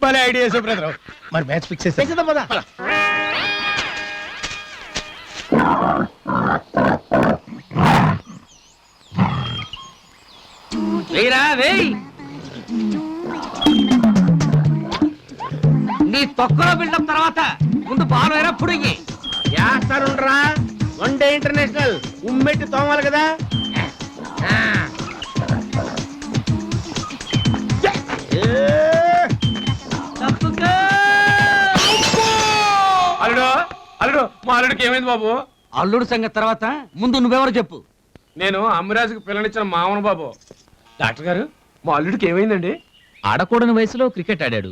భలే ఐడియా చేసావు బ్రదర్. మరి మ్యాచ్ ఫిక్స్ చేసేద్దాం పద. వేయరా వేయ్. నీ తొక్కలో బిల్డప్ తర్వాత ముందు బాల్ ఎప్పుడు చేస్తానుండ్రా. వన్ డే ఇంటర్నేషనల్ ఉమ్మెట్టి తోమాలి కదా. అల్లుడు అల్లుడు మా అల్లుడికి ఏమైంది బాబు? అల్లుడు సంగతి తర్వాత ముందు నువ్వెవరు చెప్పు. నేను అమ్మిరాజుకి పిల్లనిచ్చిన మామను బాబు. డాక్టర్ గారు మా అల్లుడికి ఏమైందండి? ఆడకూడని వయసులో క్రికెట్ ఆడాడు,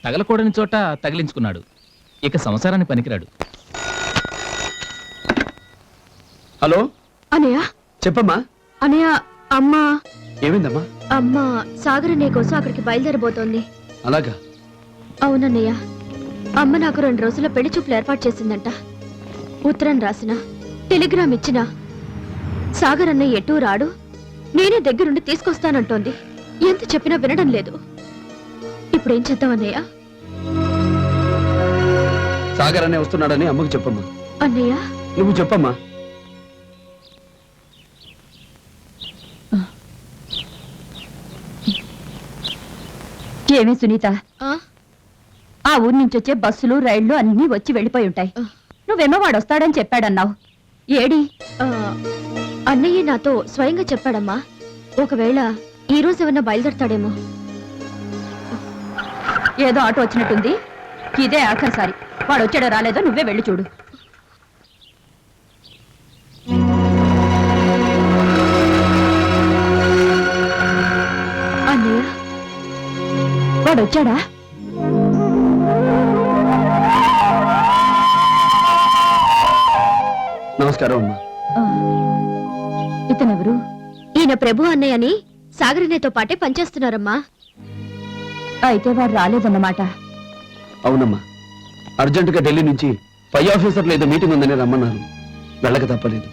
తగలకూడని చోట తగిలించుకున్నాడు. ఇక సంసారాన్ని పనికిరాడు. హలో అనయ్య. చెప్పమ్మా. అనయ్య, అమ్మ ఏమైందమ్మా? అమ్మ సాగర్ అన్నయ్య కోసం అక్కడికి బయలుదేరబోతోంది. అలాగా? అవునన్నయ్య. అమ్మ నాకు 2 రోజుల పెళ్లి చూపులు ఏర్పాటు చేసిందంట. ఉత్తరం రాసిన, టెలిగ్రామ్ ఇచ్చిన, సాగర్ అన్నయ్య ఎటూ రాడు, నేనే దగ్గరుండి తీసుకొస్తానంటోంది. ఎంత చెప్పినా వినడం లేదు. ఇప్పుడేం చేద్దాం అన్నయ్య? సాగర్ అనే వస్తున్నాడని అమ్మకు చెప్పమ్మా. అన్నయ్య నువ్వు చెప్పమ్మా. ఏమే సునీత, ఆ ఊరి నుంచి వచ్చే బస్సులు రైళ్లు అన్నీ వచ్చి వెళ్ళిపోయి ఉంటాయి. నువ్వేమో వాడు వస్తాడని చెప్పాడన్నావు. ఏడి? అన్నయ్య నాతో స్వయంగా చెప్పాడమ్మా. ఒకవేళ ఈ రోజు ఏమన్నా బయలుదేరతాడేమో. ఏదో ఆటో వచ్చినట్టుంది. ఇదే ఆఖరిసారి. వాడు వచ్చాడో రాలేదో నువ్వే వెళ్ళి చూడు. అన్నయ్య వాడు వచ్చాడా? నమస్కారం అమ్మా. ఇతనెవరు? ఈయన ప్రభు అన్నయ్య అని సాగర్ అన్నయ్యతో పాటే పనిచేస్తున్నారమ్మా. అయితే వాడు రాలేదన్నమాట. అవునమ్మా, అర్జెంటుగా ఢిల్లీ నుంచి పై ఆఫీసర్లు ఏదో మీటింగ్ ఉందని రమ్మన్నారు. వెళ్ళక తప్పలేదు.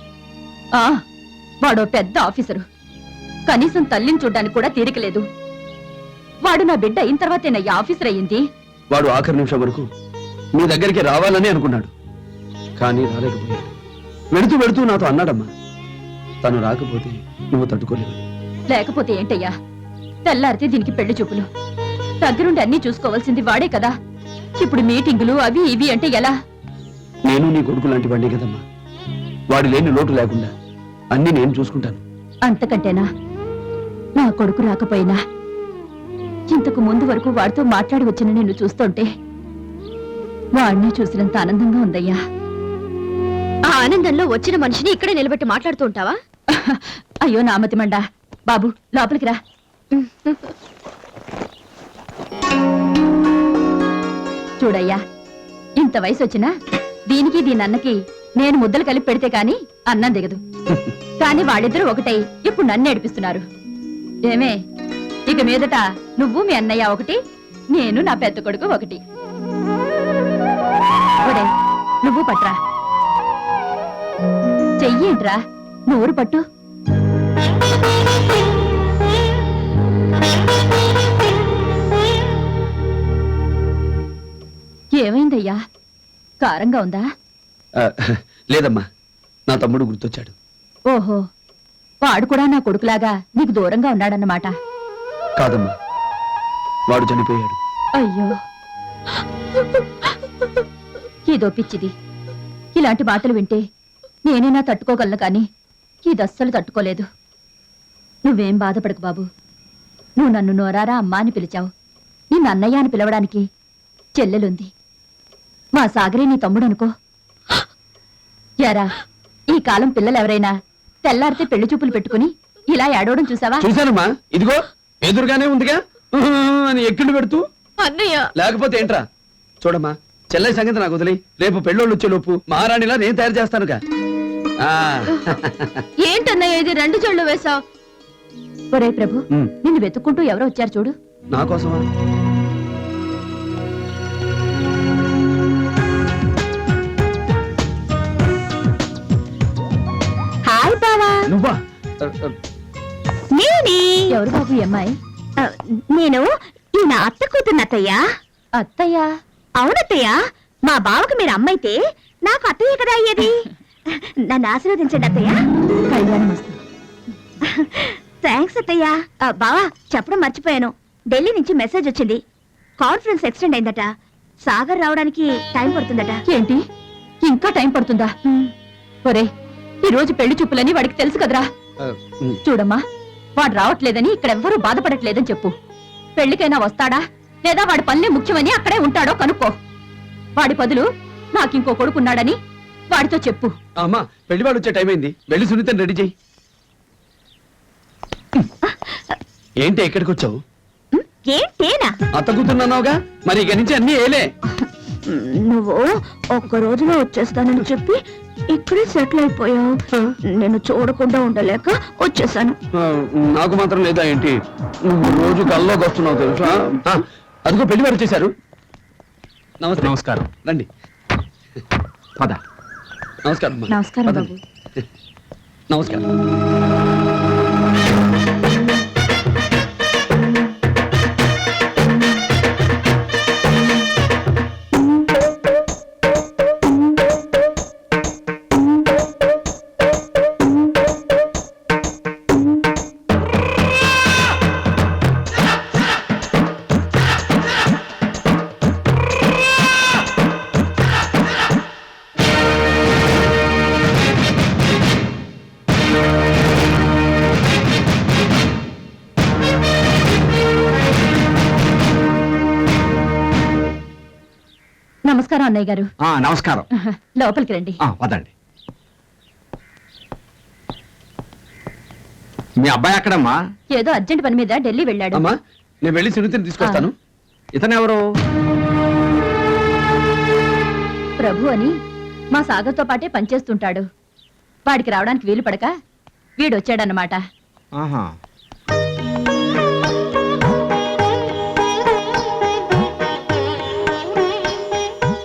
వాడో పెద్ద ఆఫీసరు. కనీసం తల్లిని చూడ్డానికి కూడా తీరికలేదు. వాడు నా బిడ్డ అయిన తర్వాతేనయ్యా ఆఫీసర్ అయ్యింది. వాడు ఆఖరి నిమిషం వరకు మీ దగ్గరికి రావాలని అనుకున్నాడు, కానీ రాలేకపోయాడు. వెళుతూ వెళుతూ నాతో అన్నాడమ్మా, తను రాకపోతే నువ్వు తట్టుకోలేవు. లేకపోతే ఏంటయ్యా? తెల్లారితే దీనికి పెళ్లి చూపులు. దగ్గరుండి అన్నీ చూసుకోవాల్సింది వాడే కదా. ఇప్పుడు మీటింగులు అవి ఇవి అంటే ఎలా? నేను నీ కొడుకు లాంటి వాడిని కదమ్మా. వాడి లేని లోటు లేకుండా అన్ని నేను చూసుకుంటాను. అంతకంటేనా? నా కొడుకు రాకపోయినా ఇంతకు ముందు వరకు వాడితో మాట్లాడి వచ్చిన నిన్ను చూస్తుంటే వాడిని చూసినంత ఆనందంగా ఉందయ్యా. ఆ ఆనందంలో వచ్చిన మనిషిని ఇక్కడే నిలబెట్టి మాట్లాడుతూ ఉంటావా? అయ్యో నామతిమండా. బాబు లోపలికి రా. చూడయ్యా, ఇంత వయసు వచ్చినా దీనికి దీని అన్నకి నేను ముద్దలు కలిపి పెడితే కాని అన్నం దిగదు. కాని వాళ్ళిద్దరూ ఒకటై ఇప్పుడు నన్ను ఏడిపిస్తున్నారు. ఏమే, ఇక మీదట నువ్వు మీ అన్నయ్య ఒకటి, నేను నా పెద్ద కొడుకు ఒకటి. నువ్వు పట్రా. చెయ్యేంట్రా, నోరు పట్టు. ఏమైందయ్యా? కారంగా ఉందా? లేదమ్మా, నా తమ్ముడు గుర్తొచ్చాడు. ఓహో, వాడు కూడా నా కొడుకులాగా నీకు దూరంగా ఉన్నాడన్నమాట. కాదమ్మా, వాడు చనిపోయాడు. అయ్యో, ఇదో పిచ్చిది. ఇలాంటి మాటలు వింటే నేనేనా తట్టుకోగలను, కానీ ఇది అస్సలు తట్టుకోలేదు. నువ్వేం బాధపడకు బాబు. నువ్వు నన్ను నోరారా అమ్మా అని పిలిచావు. నిన్ను అన్నయ్య అని పిలవడానికి చెల్లెలుంది. మా సాగరే నీ తమ్ముడు అనుకో. యారా, ఈ కాలం పిల్లలు ఎవరైనా తెల్లారితే పెళ్లి చూపులు పెట్టుకుని ఇలా ఏడవడం చూసావా? చూశానమ్మా, ఇదిగో ఎదురుగానే ఉందిగా అని ఎక్కిళ్ళు పెడుతూ. అన్నయ్య లేకపోతే ఏంట్రా? చూడమ్మా, చెల్లె సంగతి నాకు వదిలి, రేపు పెళ్ళోళ్ళు వచ్చే లోపు మహారాణిలా నేను తయారు చేస్తానుగా. ఏంటన్నయ్య ఇది 2 జళ్ళు వేసావు? ఒరే ప్రభు, నిన్ను వెతుక్కుంటూ ఎవరో వచ్చారు చూడు. నా కోసమా? హాయ్ బావా. నువ్వా? నేనే. ఎవరు బాబు ఈ అమ్మాయి? నేను ఈ నా అత్త కూతురు అత్తయ్యా. అత్తయ్య అవునత్తయ్యా, మా బావకు మీరు అమ్మైతే నాకు అత్తయ్య కదా అయ్యేది. నన్ను ఆశీర్వదించండి అత్తయ్య. కళ్యాణం వస్తుంది. థ్యాంక్స్ అత్తయ్య. బావా, చెప్పడం మర్చిపోయాను. ఢిల్లీ నుంచి మెసేజ్ వచ్చింది. కాన్ఫరెన్స్ ఎక్స్టెండ్ అయిందట. సాగర్ రావడానికి టైం పడుతుందట. ఏంటి ఇంకా టైం పడుతుందా? ఒరే, ఈ రోజు పెళ్లి చూపులని వాడికి తెలుసు కదరా. చూడమ్మా, వాడు రావట్లేదని ఇక్కడెవ్వరూ బాధపడట్లేదని చెప్పు. పెళ్లికైనా వస్తాడా లేదా వాడి పనులే ముఖ్యమని అక్కడే ఉంటాడో కనుక్కో. వాడి బదులు నాకింకో కొడుకున్నాడని వాడితో చెప్పు. అమ్మా, పెళ్లివాడు వచ్చే టైం అయింది. వెళ్ళి సునీతని రెడీ చెయ్యి. ఏంటి ఎక్కడికి వచ్చావు? ఏంటేనా? అత్త కూతున్నావుగా, మరి ఇక నుంచి అన్ని ఏలే. నువ్వు ఒక్క రోజులో వచ్చేస్తానని చెప్పి ఇక్కడే సెటిల్ అయిపోయావు. నేను చూడకుండా ఉండలేక వచ్చేసాను. నాకు మాత్రం లేదా ఏంటి? నువ్వు రోజు కల్లోకి వస్తున్నావు తెలుసా? అదిగో పెళ్లివాడు వచ్చేసారు. నమస్తే. నమస్కారం. రండి. పద. నమస్కారం అమ్మా. నమస్కారం పదండి. బాబు. నమస్కారం. నమస్కారం అన్నయ్య గారు. నమస్కారం. లోపలికి రండి. పదండి. మీ అబ్బాయి అక్కడమ్మా? ఏదో అర్జెంట్ పని మీద ఢిల్లీ వెళ్ళాడు. అమ్మా, నేను వెళ్ళి సునీతని తీసుకొస్తాను. ఇతనెవరు? ప్రభు అని మా సాగర్తో పాటే పనిచేస్తుంటాడు. వాడికి రావడానికి వీలు పడక వీడొచ్చాడన్నమాట. ఆహా.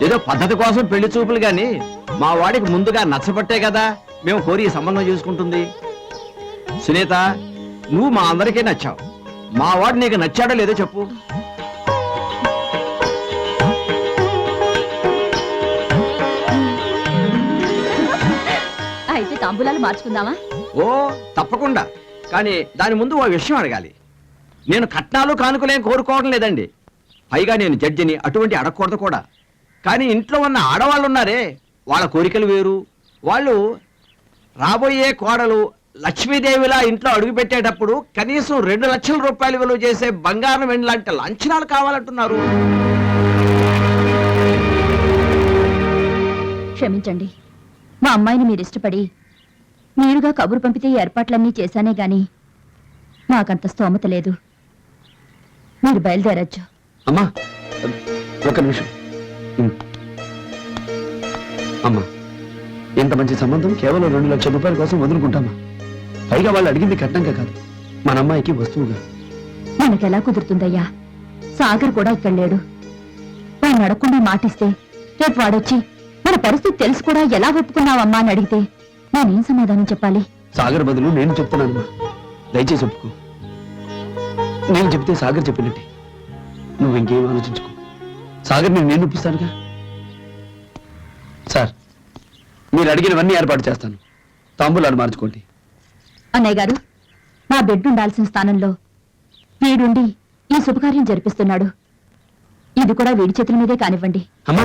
ఏదో పద్ధతి కోసం పెళ్లి చూపులు గాని మా వాడికి ముందుగా నచ్చబట్టే కదా మేము కోరి ఈ సంబంధం చూసుకుంటుంది. సునీత, నువ్వు మా అందరికీ నచ్చావు. మా వాడు నీకు నచ్చాడో లేదో చెప్పు. అయితే తాంబూలాలు మార్చుకుందామా? ఓ తప్పకుండా. కానీ దాని ముందు ఓ విషయం అడగాలి. నేను కట్నాలు కానుకలేం కోరుకోవడం లేదండి. పైగా నేను జడ్జిని, అటువంటి అడగకూడదు కూడా. కానీ ఇంట్లో ఉన్న ఆడవాళ్ళు ఉన్నారే, వాళ్ళ కోరికలు వేరు. వాళ్ళు రాబోయే కోడలు లక్ష్మీదేవిలా ఇంట్లో అడుగు పెట్టేటప్పుడు కనీసం 2 లక్షల రూపాయలు విలువ చేసే బంగారం వెండి లాంటి లాంఛనాలు కావాలంటున్నారు. క్షమించండి, మా అమ్మాయిని మీరు ఇష్టపడి నేరుగా కబురు పంపితే ఏర్పాట్లన్నీ చేశానే గాని మాకంత స్తోమత లేదు. మీరు బయలుదేరచ్చు. అమ్మా, ఒక నిమిషం. అమ్మా, ఇంత మంచి సంబంధం కేవలం 2 లక్షల రూపాయల కోసం వదులుకుంటామా? పైగా వాళ్ళు అడిగింది కట్నంగా కాదు, మన అమ్మాయికి వస్తువుగా. మనకెలా కుదురుతుందయ్యా? సాగర్ కూడా ఇక్కడ లేడు. వాడిని అడగకుండా మాటిస్తే రేపు వాడొచ్చి మన పరిస్థితి తెలుసు కూడా ఎలా ఒప్పుకున్నావమ్మా అని అడిగితే నేనేం సమాధానం చెప్పాలి? సాగర్ బదులు నేను చెప్తున్నానమ్మా, దయచేసి ఒప్పుకో. నేను చెప్తే సాగర్ చెప్పినట్టే. నువ్వు ఇంకేం ఆలోచించుకో. సాగర్ నేను ఒప్పిస్తానుగా. సార్, మీరు అడిగినవన్నీ ఏర్పాటు చేస్తాను. తాంబూలాలు మార్చుకోండి. అన్నయ్య గారు, నా బిడ్డ ఉండాల్సిన స్థానంలో వీడుండి ఈ శుభకార్యం జరిపిస్తున్నాడు. ఇది కూడా వీడి చేతుల మీదే కానివ్వండి. అమ్మా,